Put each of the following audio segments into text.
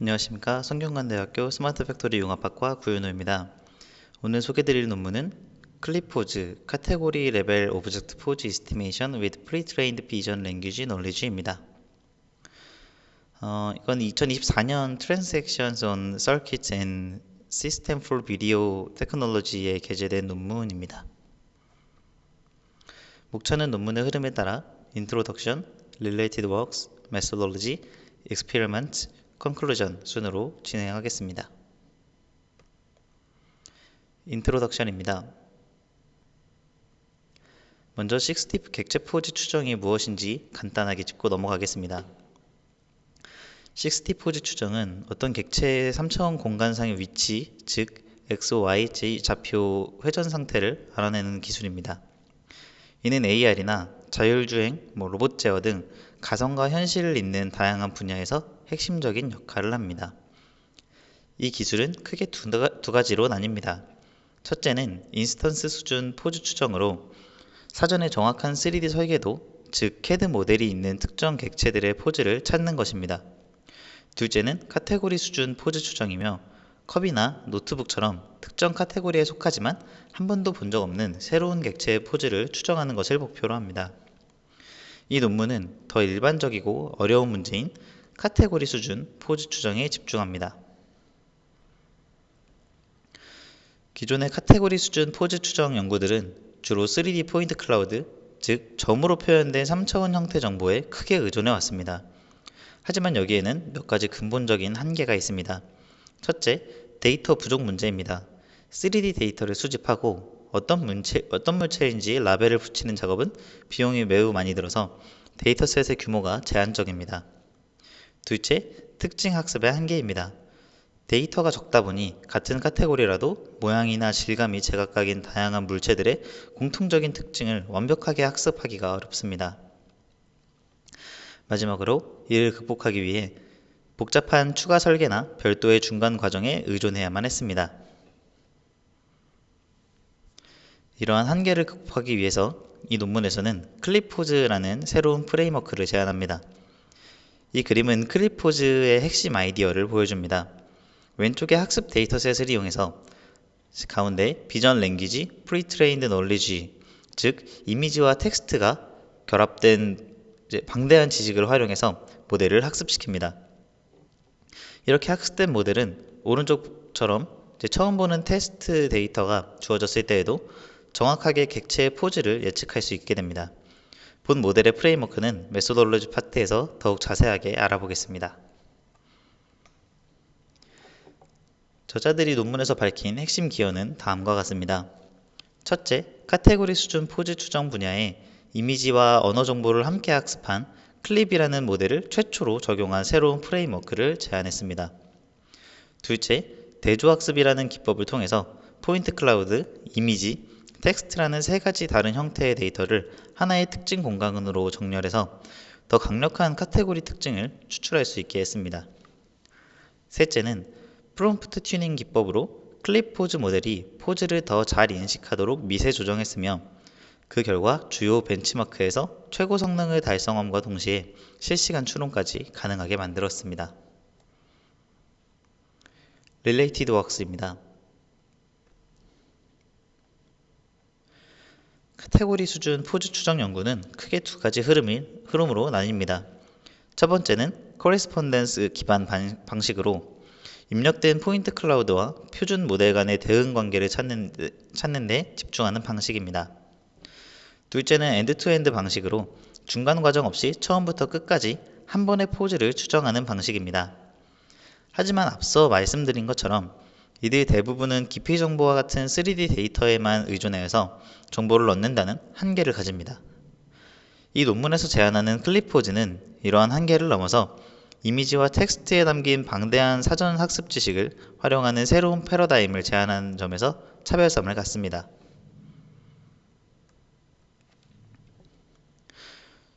안녕하십니까. 성균관대학교 스마트 팩토리 융합학과 구윤호입니다. 오늘 소개드릴 논문은 클립포즈 카테고리 레벨 오브젝트 포즈 이스티메이션 with pre-trained vision language knowledge입니다. 이건 2024년 Transactions on Circuits and System for Video Technology에 게재된 논문입니다. 목차는 논문의 흐름에 따라 Introduction, Related Works, Methodology, Experiment, Conclusion 순으로 진행하겠습니다. 인트로덕션입니다. 먼저 6팁 객체 포즈 추정이 무엇인지 간단하게 짚고 넘어가겠습니다. 6팁 포즈 추정은 어떤 객체의 3차원 공간상의 위치, 즉 X, Y, Z 좌표 회전 상태를 알아내는 기술입니다. 이는 AR이나 자율주행, 로봇 제어 등 가상과 현실을 잇는 다양한 분야에서 핵심적인 역할을 합니다. 이 기술은 크게 두 가지로 나뉩니다. 첫째는 인스턴스 수준 포즈 추정으로 사전에 정확한 3D 설계도, 즉 CAD 모델이 있는 특정 객체들의 포즈를 찾는 것입니다. 둘째는 카테고리 수준 포즈 추정이며 컵이나 노트북처럼 특정 카테고리에 속하지만 한 번도 본 적 없는 새로운 객체의 포즈를 추정하는 것을 목표로 합니다. 이 논문은 더 일반적이고 어려운 문제인 카테고리 수준 포즈 추정에 집중합니다. 기존의 카테고리 수준 포즈 추정 연구들은 주로 3D 포인트 클라우드, 즉 점으로 표현된 3차원 형태 정보에 크게 의존해 왔습니다. 하지만 여기에는 몇 가지 근본적인 한계가 있습니다. 첫째, 데이터 부족 문제입니다. 3D 데이터를 수집하고 어떤 물체인지 라벨을 붙이는 작업은 비용이 매우 많이 들어서 데이터셋의 규모가 제한적입니다. 둘째, 특징 학습의 한계입니다. 데이터가 적다 보니 같은 카테고리라도 모양이나 질감이 제각각인 다양한 물체들의 공통적인 특징을 완벽하게 학습하기가 어렵습니다. 마지막으로 이를 극복하기 위해 복잡한 추가 설계나 별도의 중간 과정에 의존해야만 했습니다. 이러한 한계를 극복하기 위해서 이 논문에서는 클립포즈라는 새로운 프레임워크를 제안합니다. 이 그림은 클립포즈의 핵심 아이디어를 보여줍니다. 왼쪽의 학습 데이터셋을 이용해서 가운데 비전 랭귀지, 프리트레인드 널리지, 즉 이미지와 텍스트가 결합된 방대한 지식을 활용해서 모델을 학습시킵니다. 이렇게 학습된 모델은 오른쪽처럼 처음 보는 테스트 데이터가 주어졌을 때에도 정확하게 객체의 포즈를 예측할 수 있게 됩니다. 본 모델의 프레임워크는 메소돌로지 파트에서 더욱 자세하게 알아보겠습니다. 저자들이 논문에서 밝힌 핵심 기여는 다음과 같습니다. 첫째, 카테고리 수준 포즈 추정 분야에 이미지와 언어 정보를 함께 학습한 클립이라는 모델을 최초로 적용한 새로운 프레임워크를 제안했습니다. 둘째, 대조학습이라는 기법을 통해서 포인트 클라우드, 이미지, 텍스트라는 세 가지 다른 형태의 데이터를 하나의 특징 공간으로 정렬해서 더 강력한 카테고리 특징을 추출할 수 있게 했습니다. 셋째는 프롬프트 튜닝 기법으로 클립 포즈 모델이 포즈를 더 잘 인식하도록 미세 조정했으며 그 결과 주요 벤치마크에서 최고 성능을 달성함과 동시에 실시간 추론까지 가능하게 만들었습니다. Related Works입니다. 카테고리 수준 포즈 추정 연구는 크게 두 가지 흐름으로 나뉩니다. 첫 번째는 코레스폰던스 기반 방식으로 입력된 포인트 클라우드와 표준 모델 간의 대응 관계를 찾는 데 집중하는 방식입니다. 둘째는 엔드-투-엔드 방식으로 중간 과정 없이 처음부터 끝까지 한 번의 포즈를 추정하는 방식입니다. 하지만 앞서 말씀드린 것처럼 이들 대부분은 기피 정보와 같은 3D 데이터에만 의존하여서 정보를 얻는다는 한계를 가집니다. 이 논문에서 제안하는 클립포즈는 이러한 한계를 넘어서 이미지와 텍스트에 담긴 방대한 사전 학습 지식을 활용하는 새로운 패러다임을 제안하는 점에서 차별점을 갖습니다.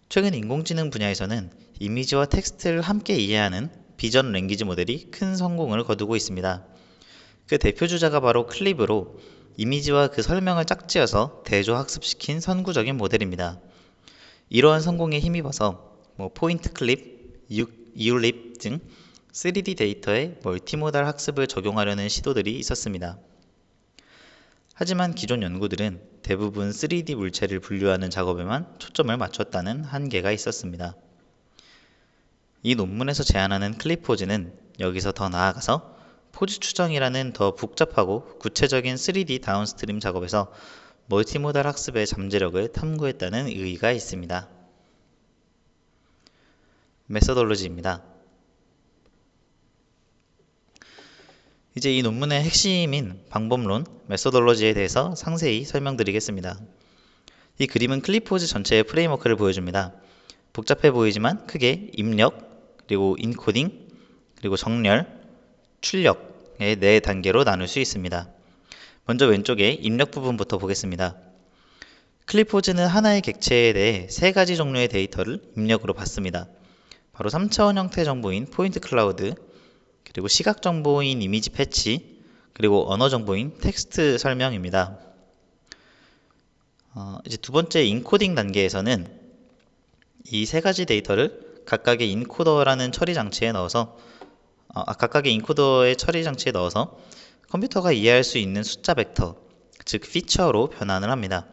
최근 인공지능 분야에서는 이미지와 텍스트를 함께 이해하는 비전 랭귀지 모델이 큰 성공을 거두고 있습니다. 그 대표 주자가 바로 클립으로 이미지와 그 설명을 짝지어서 대조 학습시킨 선구적인 모델입니다. 이러한 성공에 힘입어서 포인트 클립, 이울립 등 3D 데이터에 멀티모달 학습을 적용하려는 시도들이 있었습니다. 하지만 기존 연구들은 대부분 3D 물체를 분류하는 작업에만 초점을 맞췄다는 한계가 있었습니다. 이 논문에서 제안하는 클립포즈는 여기서 더 나아가서 포즈 추정이라는 더 복잡하고 구체적인 3D 다운스트림 작업에서 멀티모달 학습의 잠재력을 탐구했다는 의의가 있습니다. 메서돌로지입니다. 이제 이 논문의 핵심인 방법론, 메서돌로지에 대해서 상세히 설명드리겠습니다. 이 그림은 클립포즈 전체의 프레임워크를 보여줍니다. 복잡해 보이지만 크게 입력, 그리고 인코딩, 그리고 정렬, 출력의 4단계로 나눌 수 있습니다. 먼저 왼쪽에 입력 부분부터 보겠습니다. 클립포즈는 하나의 객체에 대해 3가지 종류의 데이터를 입력으로 받습니다. 바로 3차원 형태 정보인 포인트 클라우드, 그리고 시각 정보인 이미지 패치, 그리고 언어 정보인 텍스트 설명입니다. 이제 두 번째 인코딩 단계에서는 이 3가지 데이터를 각각의 인코더라는 처리 장치에 넣어서 컴퓨터가 이해할 수 있는 숫자 벡터, 즉 피처로 변환을 합니다.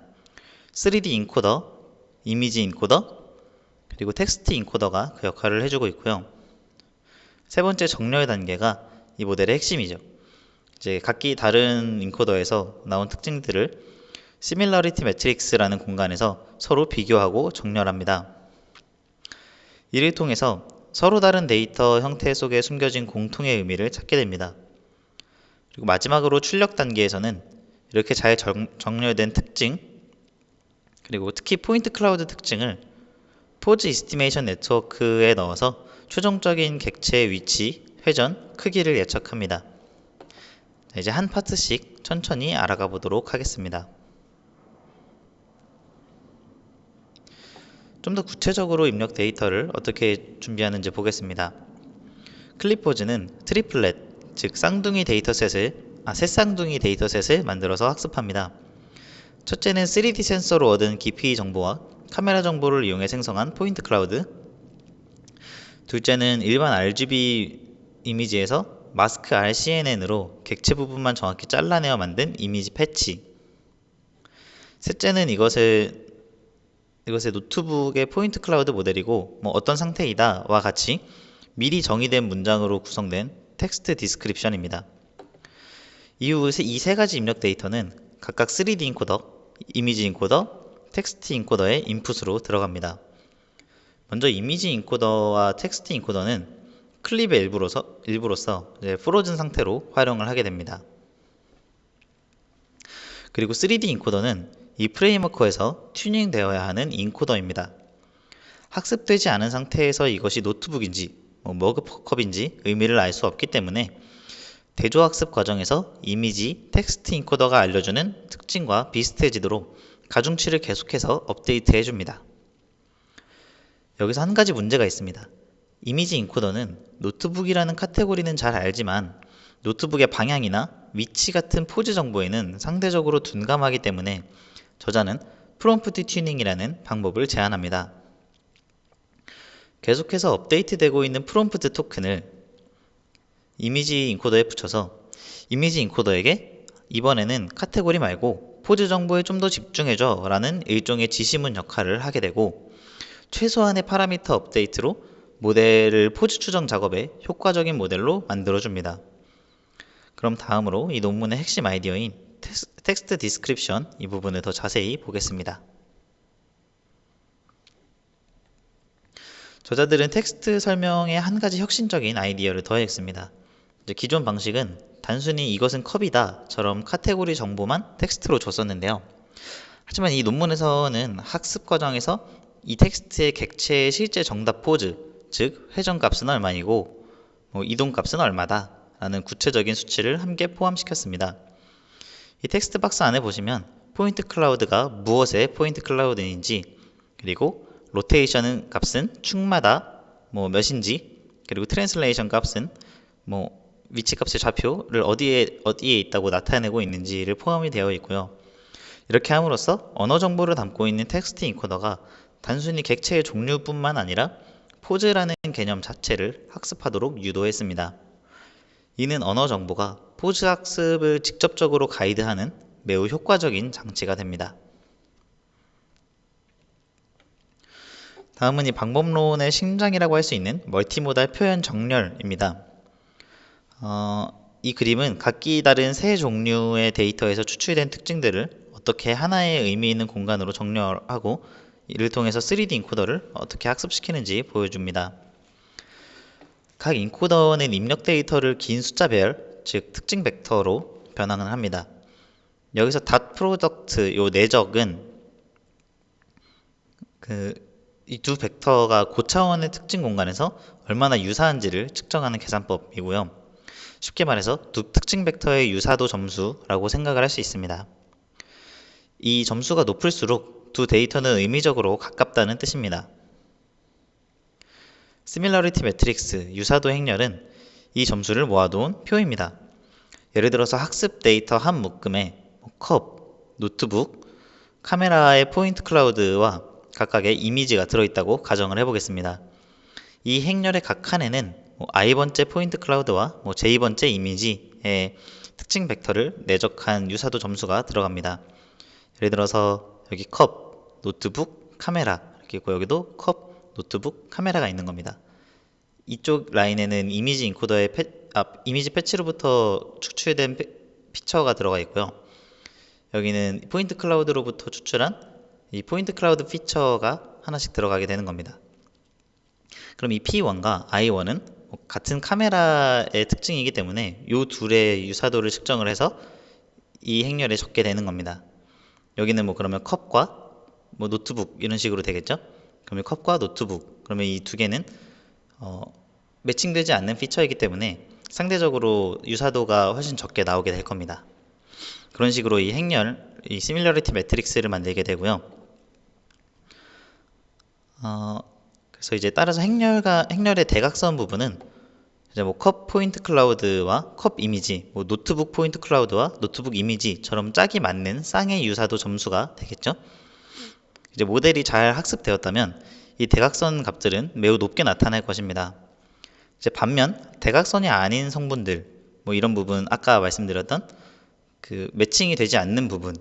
3D 인코더, 이미지 인코더, 그리고 텍스트 인코더가 그 역할을 해주고 있고요. 세 번째 정렬 단계가 이 모델의 핵심이죠. 이제 각기 다른 인코더에서 나온 특징들을 시밀러리티 매트릭스라는 공간에서 서로 비교하고 정렬합니다. 이를 통해서 서로 다른 데이터 형태 속에 숨겨진 공통의 의미를 찾게 됩니다. 그리고 마지막으로 출력 단계에서는 이렇게 잘 정렬된 특징, 그리고 특히 포인트 클라우드 특징을 포즈 이스티메이션 네트워크에 넣어서 최종적인 객체의 위치, 회전, 크기를 예측합니다. 이제 한 파트씩 천천히 알아가 보도록 하겠습니다. 좀 더 구체적으로 입력 데이터를 어떻게 준비하는지 보겠습니다. 클립포즈는 트리플렛, 즉 쌍둥이 새쌍둥이 데이터셋을 만들어서 학습합니다. 첫째는 3D 센서로 얻은 깊이 정보와 카메라 정보를 이용해 생성한 포인트 클라우드, 둘째는 일반 RGB 이미지에서 마스크 RCNN으로 객체 부분만 정확히 잘라내어 만든 이미지 패치, 셋째는 이것의 노트북의 포인트 클라우드 모델이고 어떤 상태이다 와 같이 미리 정의된 문장으로 구성된 텍스트 디스크립션입니다. 이후 이 3가지 입력 데이터는 각각 3D 인코더, 이미지 인코더, 텍스트 인코더의 인풋으로 들어갑니다. 먼저 이미지 인코더와 텍스트 인코더는 클립의 일부로서 프로즌 상태로 활용을 하게 됩니다. 그리고 3D 인코더는 이 프레임워크에서 튜닝되어야 하는 인코더입니다. 학습되지 않은 상태에서 이것이 노트북인지 머그컵인지 의미를 알 수 없기 때문에 대조학습 과정에서 이미지, 텍스트 인코더가 알려주는 특징과 비슷해지도록 가중치를 계속해서 업데이트 해줍니다. 여기서 한 가지 문제가 있습니다. 이미지 인코더는 노트북이라는 카테고리는 잘 알지만 노트북의 방향이나 위치 같은 포즈 정보에는 상대적으로 둔감하기 때문에 저자는 프롬프트 튜닝이라는 방법을 제안합니다. 계속해서 업데이트되고 있는 프롬프트 토큰을 이미지 인코더에 붙여서 이미지 인코더에게 이번에는 카테고리 말고 포즈 정보에 좀 더 집중해줘 라는 일종의 지시문 역할을 하게 되고, 최소한의 파라미터 업데이트로 모델을 포즈 추정 작업에 효과적인 모델로 만들어줍니다. 그럼 다음으로 이 논문의 핵심 아이디어인 텍스트 디스크립션 이 부분을 더 자세히 보겠습니다. 저자들은 텍스트 설명에 한 가지 혁신적인 아이디어를 더했습니다. 기존 방식은 단순히 이것은 컵이다처럼 카테고리 정보만 텍스트로 줬었는데요. 하지만 이 논문에서는 학습 과정에서 이 텍스트의 객체의 실제 정답 포즈, 즉 회전값은 얼마이고 이동값은 얼마다 라는 구체적인 수치를 함께 포함시켰습니다. 이 텍스트 박스 안에 보시면 포인트 클라우드가 무엇의 포인트 클라우드인지, 그리고 로테이션 값은 축마다 몇인지, 그리고 트랜슬레이션 값은 위치 값의 좌표를 어디에 있다고 나타내고 있는지를 포함이 되어 있고요. 이렇게 함으로써 언어 정보를 담고 있는 텍스트 인코더가 단순히 객체의 종류뿐만 아니라 포즈라는 개념 자체를 학습하도록 유도했습니다. 이는 언어 정보가 포즈 학습을 직접적으로 가이드하는 매우 효과적인 장치가 됩니다. 다음은 이 방법론의 심장이라고 할 수 있는 멀티모달 표현 정렬입니다. 이 그림은 각기 다른 세 종류의 데이터에서 추출된 특징들을 어떻게 하나의 의미 있는 공간으로 정렬하고 이를 통해서 3D 인코더를 어떻게 학습시키는지 보여줍니다. 각 인코더는 입력 데이터를 긴 숫자별, 즉 특징 벡터로 변환을 합니다. 여기서 닷 프로덕트, 요 내적은 이 두 벡터가 고차원의 특징 공간에서 얼마나 유사한지를 측정하는 계산법이고요. 쉽게 말해서 두 특징 벡터의 유사도 점수라고 생각을 할 수 있습니다. 이 점수가 높을수록 두 데이터는 의미적으로 가깝다는 뜻입니다. 시밀러리티 매트릭스, 유사도 행렬은 이 점수를 모아둔 표입니다. 예를 들어서 학습 데이터 한 묶음에 컵, 노트북, 카메라의 포인트 클라우드와 각각의 이미지가 들어있다고 가정을 해보겠습니다. 이 행렬의 각 칸에는 i번째 포인트 클라우드와 j번째 이미지의 특징 벡터를 내적한 유사도 점수가 들어갑니다. 예를 들어서 여기 컵, 노트북, 카메라 이렇게 있고 여기도 컵, 노트북, 카메라가 있는 겁니다. 이쪽 라인에는 이미지 인코더의 이미지 패치로부터 추출된 피처가 들어가 있고요. 여기는 포인트 클라우드로부터 추출한 이 포인트 클라우드 피처가 하나씩 들어가게 되는 겁니다. 그럼 이 P1과 I1은 같은 카메라의 특징이기 때문에 이 둘의 유사도를 측정을 해서 이 행렬에 적게 되는 겁니다. 여기는 그러면 컵과 노트북 이런 식으로 되겠죠? 그러면 컵과 노트북, 그러면 이 두 개는 매칭되지 않는 피처이기 때문에 상대적으로 유사도가 훨씬 적게 나오게 될 겁니다. 그런 식으로 이 행렬, 이 시밀러리티 매트릭스를 만들게 되고요. 그래서 이제 따라서 행렬의 대각선 부분은 이제 컵 포인트 클라우드와 컵 이미지, 노트북 포인트 클라우드와 노트북 이미지처럼 짝이 맞는 쌍의 유사도 점수가 되겠죠. 이제 모델이 잘 학습되었다면 이 대각선 값들은 매우 높게 나타날 것입니다. 이제 반면 대각선이 아닌 성분들, 이런 부분 아까 말씀드렸던 그 매칭이 되지 않는 부분,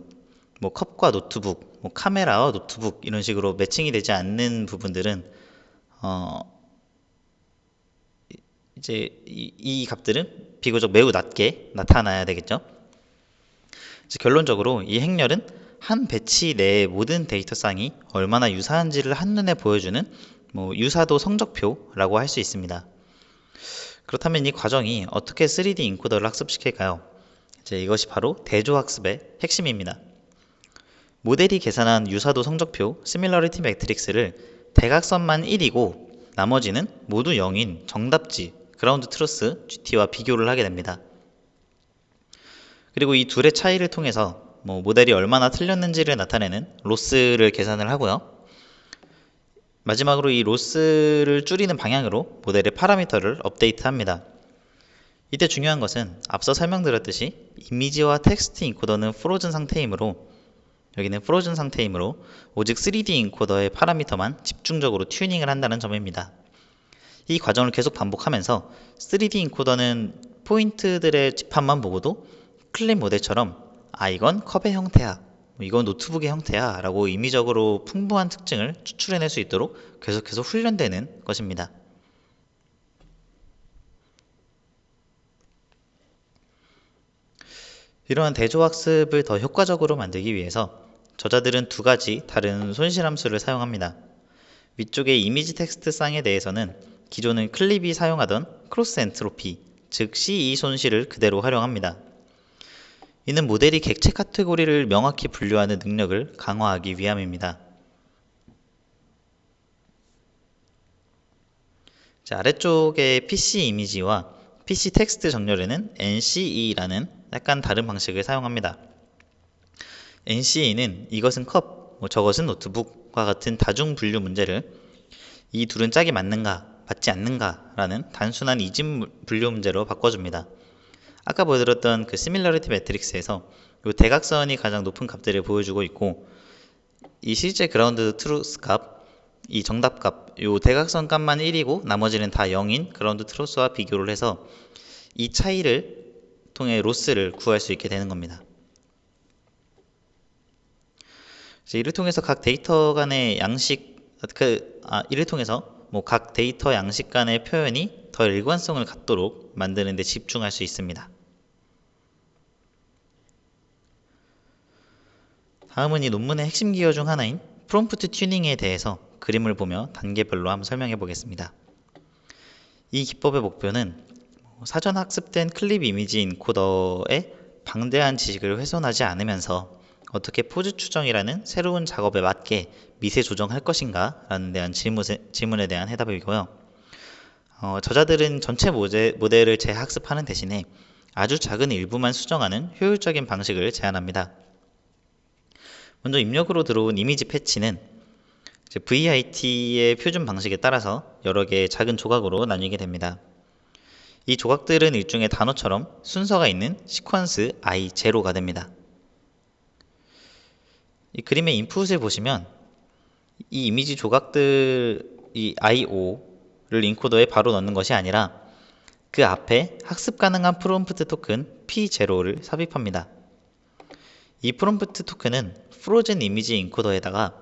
컵과 노트북, 카메라와 노트북 이런 식으로 매칭이 되지 않는 부분들은 이제 이 값들은 비교적 매우 낮게 나타나야 되겠죠. 결론적으로 이 행렬은 한 배치 내의 모든 데이터 쌍이 얼마나 유사한지를 한눈에 보여주는 유사도 성적표라고 할 수 있습니다. 그렇다면 이 과정이 어떻게 3D 인코더를 학습시킬까요? 이것이 바로 대조학습의 핵심입니다. 모델이 계산한 유사도 성적표 시밀러리티 매트릭스를 대각선만 1이고 나머지는 모두 0인 정답지 그라운드 트루스 GT와 비교를 하게 됩니다. 그리고 이 둘의 차이를 통해서 모델이 얼마나 틀렸는지를 나타내는 로스를 계산을 하고요. 마지막으로 이 로스를 줄이는 방향으로 모델의 파라미터를 업데이트합니다. 이때 중요한 것은 앞서 설명드렸듯이 이미지와 텍스트 인코더는 프로즌 상태이므로 여기는 프로즌 상태이므로 오직 3D 인코더의 파라미터만 집중적으로 튜닝을 한다는 점입니다. 이 과정을 계속 반복하면서 3D 인코더는 포인트들의 집합만 보고도 클립 모델처럼 이건 컵의 형태야, 이건 노트북의 형태야 라고 임의적으로 풍부한 특징을 추출해낼 수 있도록 계속해서 훈련되는 것입니다. 이러한 대조학습을 더 효과적으로 만들기 위해서 저자들은 두 가지 다른 손실함수를 사용합니다. 위쪽의 이미지 텍스트 쌍에 대해서는 기존은 클립이 사용하던 크로스 엔트로피, 즉 CE 손실을 그대로 활용합니다. 이는 모델이 객체 카테고리를 명확히 분류하는 능력을 강화하기 위함입니다. 아래쪽의 PC 이미지와 PC 텍스트 정렬에는 NCE라는 약간 다른 방식을 사용합니다. NCE는 이것은 컵, 저것은 노트북과 같은 다중 분류 문제를 이 둘은 짝이 맞는가, 맞지 않는가 라는 단순한 이진 분류 문제로 바꿔줍니다. 아까 보여드렸던 그 시밀러리티 매트릭스에서 이 대각선이 가장 높은 값들을 보여주고 있고 이 실제 그라운드 트루스 값, 이 정답값, 요 대각선 값만 1이고 나머지는 다 0인 그라운드 트로스와 비교를 해서 이 차이를 통해 로스를 구할 수 있게 되는 겁니다. 이를 통해서 각 데이터 간의 이를 통해서 각 데이터 양식 간의 표현이 더 일관성을 갖도록 만드는 데 집중할 수 있습니다. 다음은 이 논문의 핵심 기여 중 하나인 프롬프트 튜닝에 대해서 그림을 보며 단계별로 한번 설명해 보겠습니다. 이 기법의 목표는 사전 학습된 클립 이미지 인코더의 방대한 지식을 훼손하지 않으면서 어떻게 포즈 추정이라는 새로운 작업에 맞게 미세 조정할 것인가 라는 대한 질문에 대한 해답이고요. 저자들은 전체 모델을 재학습하는 대신에 아주 작은 일부만 수정하는 효율적인 방식을 제안합니다. 먼저 입력으로 들어온 이미지 패치는 VIT의 표준 방식에 따라서 여러 개의 작은 조각으로 나뉘게 됩니다. 이 조각들은 일종의 단어처럼 순서가 있는 시퀀스 I0가 됩니다. 이 그림의 인풋을 보시면 이 이미지 조각들 이 I5를 인코더에 바로 넣는 것이 아니라 그 앞에 학습 가능한 프롬프트 토큰 P0를 삽입합니다. 이 프롬프트 토큰은 프로즌 이미지 인코더에다가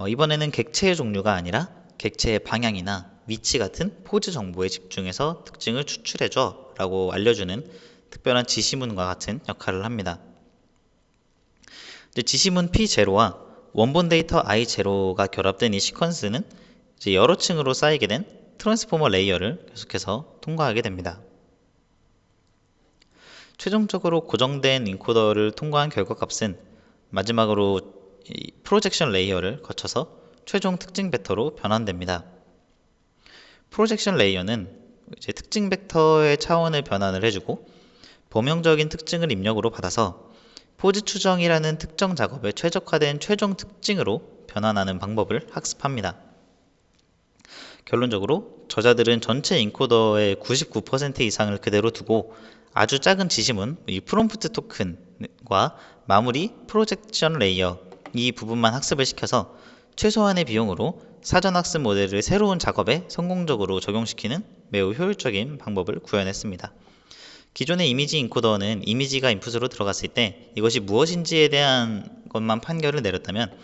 이번에는 객체의 종류가 아니라 객체의 방향이나 위치 같은 포즈 정보에 집중해서 특징을 추출해줘 라고 알려주는 특별한 지시문과 같은 역할을 합니다. 지시문 P0와 원본 데이터 I0가 결합된 이 시퀀스는 여러 층으로 쌓이게 된 트랜스포머 레이어를 계속해서 통과하게 됩니다. 최종적으로 고정된 인코더를 통과한 결과값은 마지막으로 이 프로젝션 레이어를 거쳐서 최종 특징 벡터로 변환됩니다. 프로젝션 레이어는 특징 벡터의 차원을 변환을 해주고 범용적인 특징을 입력으로 받아서 포즈 추정이라는 특정 작업에 최적화된 최종 특징으로 변환하는 방법을 학습합니다. 결론적으로 저자들은 전체 인코더의 99% 이상을 그대로 두고 아주 작은 지시문, 이 프롬프트 토큰과 마무리 프로젝션 레이어 이 부분만 학습을 시켜서 최소한의 비용으로 사전 학습 모델을 새로운 작업에 성공적으로 적용시키는 매우 효율적인 방법을 구현했습니다. 기존의 이미지 인코더는 이미지가 인풋으로 들어갔을 때 이것이 무엇인지에 대한 것만 판결을 내렸다면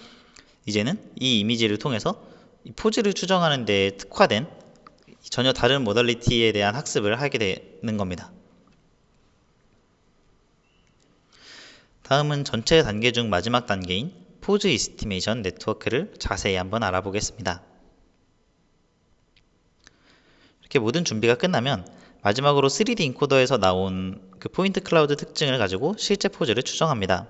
이제는 이 이미지를 통해서 이 포즈를 추정하는 데 특화된 전혀 다른 모달리티에 대한 학습을 하게 되는 겁니다. 다음은 전체 단계 중 마지막 단계인 포즈 이스티메이션 네트워크를 자세히 한번 알아보겠습니다. 이렇게 모든 준비가 끝나면 마지막으로 3D 인코더에서 나온 그 포인트 클라우드 특징을 가지고 실제 포즈를 추정합니다.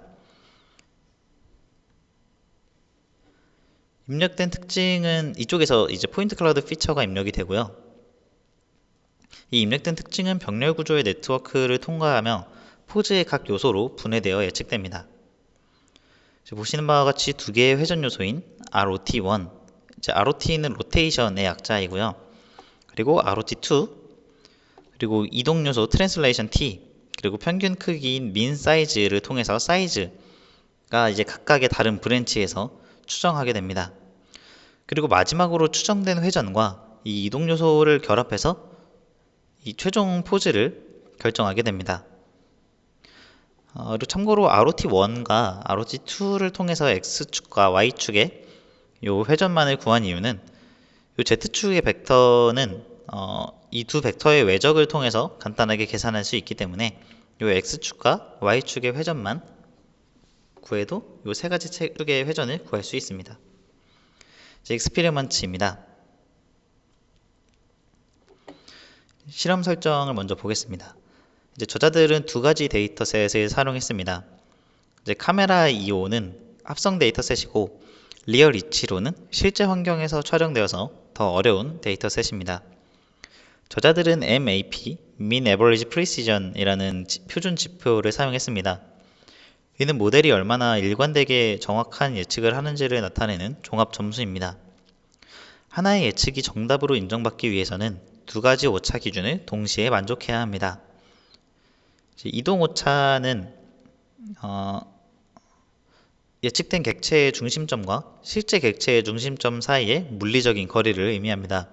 입력된 특징은 이쪽에서 이제 포인트 클라우드 피처가 입력이 되고요. 이 입력된 특징은 병렬 구조의 네트워크를 통과하며 포즈의 각 요소로 분해되어 예측됩니다. 보시는 바와 같이 두 개의 회전 요소인 ROT1, ROT는 로테이션의 약자이고요. 그리고 ROT2, 그리고 이동 요소 트랜슬레이션 T, 그리고 평균 크기인 민 사이즈를 통해서 사이즈가 이제 각각의 다른 브랜치에서 추정하게 됩니다. 그리고 마지막으로 추정된 회전과 이 이동 요소를 결합해서 이 최종 포즈를 결정하게 됩니다. 그리고 참고로 ROT1과 ROT2를 통해서 X축과 Y축의 요 회전만을 구한 이유는 요 Z축의 벡터는 이 두 벡터의 외적을 통해서 간단하게 계산할 수 있기 때문에 요 X축과 Y축의 회전만 구해도 요 세 가지 축의 회전을 구할 수 있습니다. 이제 익스피리먼트입니다. 실험 설정을 먼저 보겠습니다. 이제 저자들은 두 가지 데이터셋을 사용했습니다. 이제 카메라 2호는 합성 데이터셋이고 리얼 이치로는 실제 환경에서 촬영되어서 더 어려운 데이터셋입니다. 저자들은 MAP, Mean Average Precision 이라는 표준 지표를 사용했습니다. 이는 모델이 얼마나 일관되게 정확한 예측을 하는지를 나타내는 종합 점수입니다. 하나의 예측이 정답으로 인정받기 위해서는 두 가지 오차 기준을 동시에 만족해야 합니다. 이동 오차는 예측된 객체의 중심점과 실제 객체의 중심점 사이의 물리적인 거리를 의미합니다.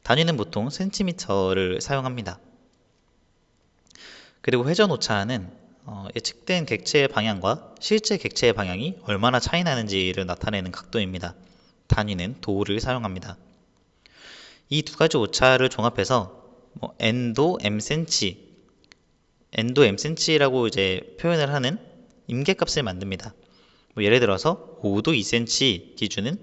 단위는 보통 센티미터를 사용합니다. 그리고 회전 오차는 예측된 객체의 방향과 실제 객체의 방향이 얼마나 차이 나는지를 나타내는 각도입니다. 단위는 도를 사용합니다. 이 두 가지 오차를 종합해서 n도 mcm라고 이제 표현을 하는 임계값을 만듭니다. 예를 들어서 5도 2cm 기준은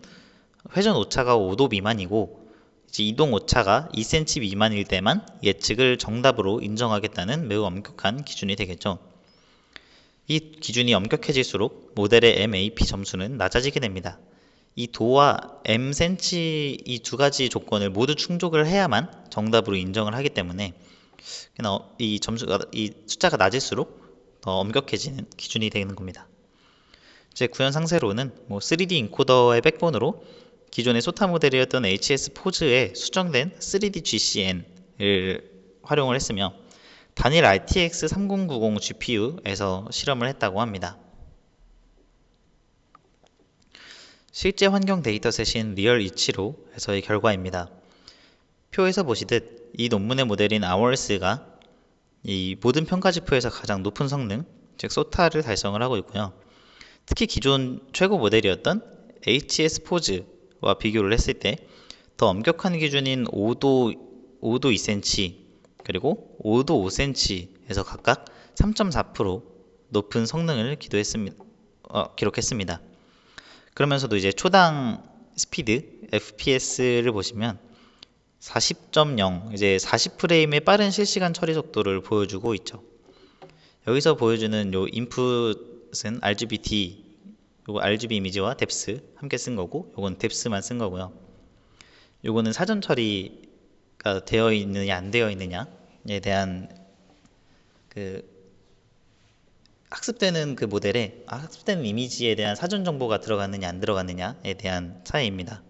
회전 오차가 5도 미만이고 이제 이동 오차가 2cm 미만일 때만 예측을 정답으로 인정하겠다는 매우 엄격한 기준이 되겠죠. 이 기준이 엄격해질수록 모델의 MAP 점수는 낮아지게 됩니다. 이 도와 mcm 이 두 가지 조건을 모두 충족을 해야만 정답으로 인정을 하기 때문에 이 숫자가 낮을수록 더 엄격해지는 기준이 되는 겁니다. 이제 구현 상세로는 3D 인코더의 백본으로 기존의 소타 모델이었던 HS4즈에 수정된 3D GCN을 활용을 했으며 단일 RTX 3090 GPU에서 실험을 했다고 합니다. 실제 환경 데이터셋인 리얼 이치로에서의 결과입니다. 표에서 보시듯 이 논문의 모델인 아월스가 이 모든 평가지표에서 가장 높은 성능, 즉 소타를 달성을 하고 있고요. 특히 기존 최고 모델이었던 HS4즈와 비교를 했을 때 더 엄격한 기준인 5도 2cm 그리고 5도 5cm에서 각각 3.4% 높은 성능을 기록했습니다. 그러면서도 이제 초당 스피드 FPS를 보시면 40.0 이제 40프레임의 빠른 실시간 처리 속도를 보여주고 있죠. 여기서 보여주는 요 인풋은 RGB 요거 RGB 이미지와 뎁스 함께 쓴 거고 요건 뎁스만 쓴 거고요. 요거는 사전 처리가 되어 있느냐 안 되어 있느냐에 대한 학습되는 모델에 학습되는 이미지에 대한 사전 정보가 들어갔느냐 안 들어갔느냐에 대한 차이입니다.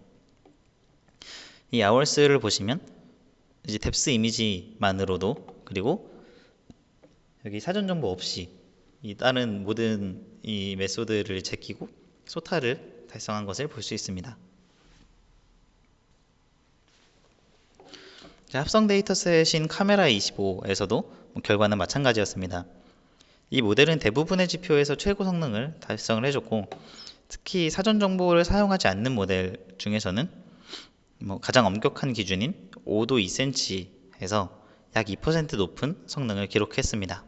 이 아월스를 보시면 이제 뎁스 이미지만으로도 그리고 여기 사전 정보 없이 이 다른 모든 이 메소드를 제끼고 소타를 달성한 것을 볼 수 있습니다. 합성 데이터셋인 카메라 25에서도 결과는 마찬가지였습니다. 이 모델은 대부분의 지표에서 최고 성능을 달성을 해줬고 특히 사전 정보를 사용하지 않는 모델 중에서는 가장 엄격한 기준인 5도 2cm에서 약 2% 높은 성능을 기록했습니다.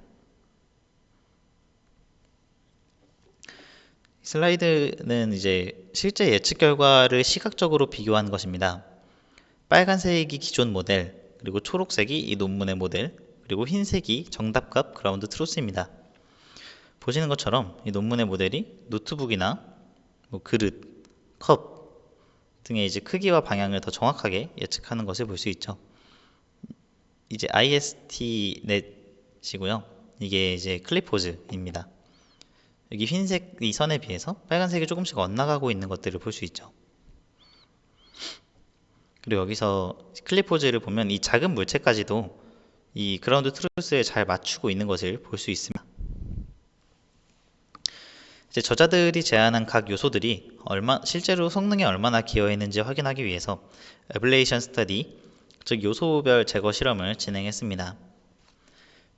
슬라이드는 이제 실제 예측 결과를 시각적으로 비교한 것입니다. 빨간색이 기존 모델, 그리고 초록색이 이 논문의 모델, 그리고 흰색이 정답값 그라운드 트루스입니다. 보시는 것처럼 이 논문의 모델이 노트북이나 그릇, 컵 등의 이제 크기와 방향을 더 정확하게 예측하는 것을 볼 수 있죠. 이제 IST넷이고요. 이게 이제 클립보즈입니다. 여기 흰색 이 선에 비해서 빨간색이 조금씩 엇나가고 있는 것들을 볼 수 있죠. 그리고 여기서 클립보즈를 보면 이 작은 물체까지도 이 그라운드 트루스에 잘 맞추고 있는 것을 볼 수 있습니다. 이제 저자들이 제안한 각 요소들이 실제로 성능에 얼마나 기여했는지 확인하기 위해서 에블레이션 스터디, 즉 요소별 제거 실험을 진행했습니다.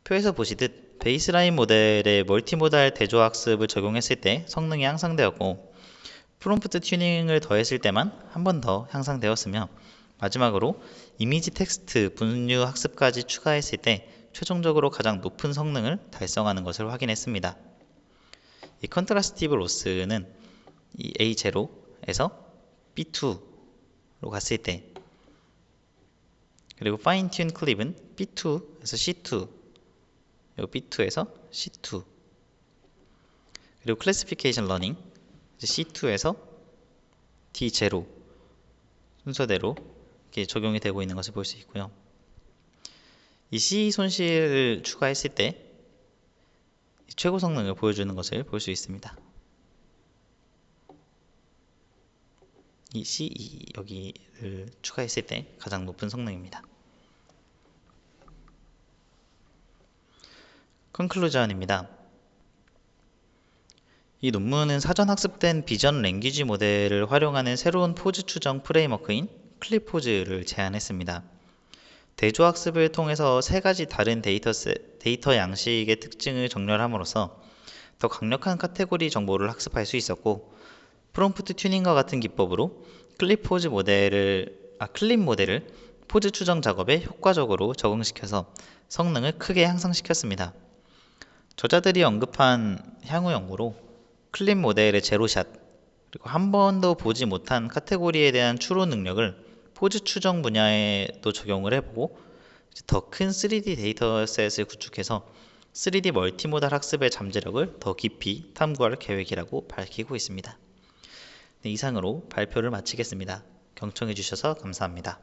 표에서 보시듯 베이스라인 모델의 멀티모달 대조학습을 적용했을 때 성능이 향상되었고 프롬프트 튜닝을 더했을 때만 한 번 더 향상되었으며 마지막으로 이미지 텍스트 분류 학습까지 추가했을 때 최종적으로 가장 높은 성능을 달성하는 것을 확인했습니다. 이 컨트라스티브 로스는 이 A0에서 B2로 갔을 때 그리고 파인 튠 클립은 B2에서 C2 B2에서 C2 그리고 클래시피케이션 러닝 C2에서 D0 순서대로 이렇게 적용이 되고 있는 것을 볼 수 있고요. 이 C 손실을 추가했을 때 최고 성능을 보여주는 것을 볼 수 있습니다. 이 C2 여기를 추가했을 때 가장 높은 성능입니다. 컨클루전입니다. 이 논문은 사전 학습된 비전 랭귀지 모델을 활용하는 새로운 포즈 추정 프레임워크인 클립포즈를 제안했습니다. 대조학습을 통해서 세 가지 다른 데이터 양식의 특징을 정렬함으로써 더 강력한 카테고리 정보를 학습할 수 있었고, 프롬프트 튜닝과 같은 기법으로 클립 모델을 포즈 추정 작업에 효과적으로 적응시켜서 성능을 크게 향상시켰습니다. 저자들이 언급한 향후 연구로 클립 모델의 제로샷, 그리고 한 번도 보지 못한 카테고리에 대한 추론 능력을 포즈 추정 분야에도 적용을 해보고 더 큰 3D 데이터셋을 구축해서 3D 멀티모달 학습의 잠재력을 더 깊이 탐구할 계획이라고 밝히고 있습니다. 네, 이상으로 발표를 마치겠습니다. 경청해 주셔서 감사합니다.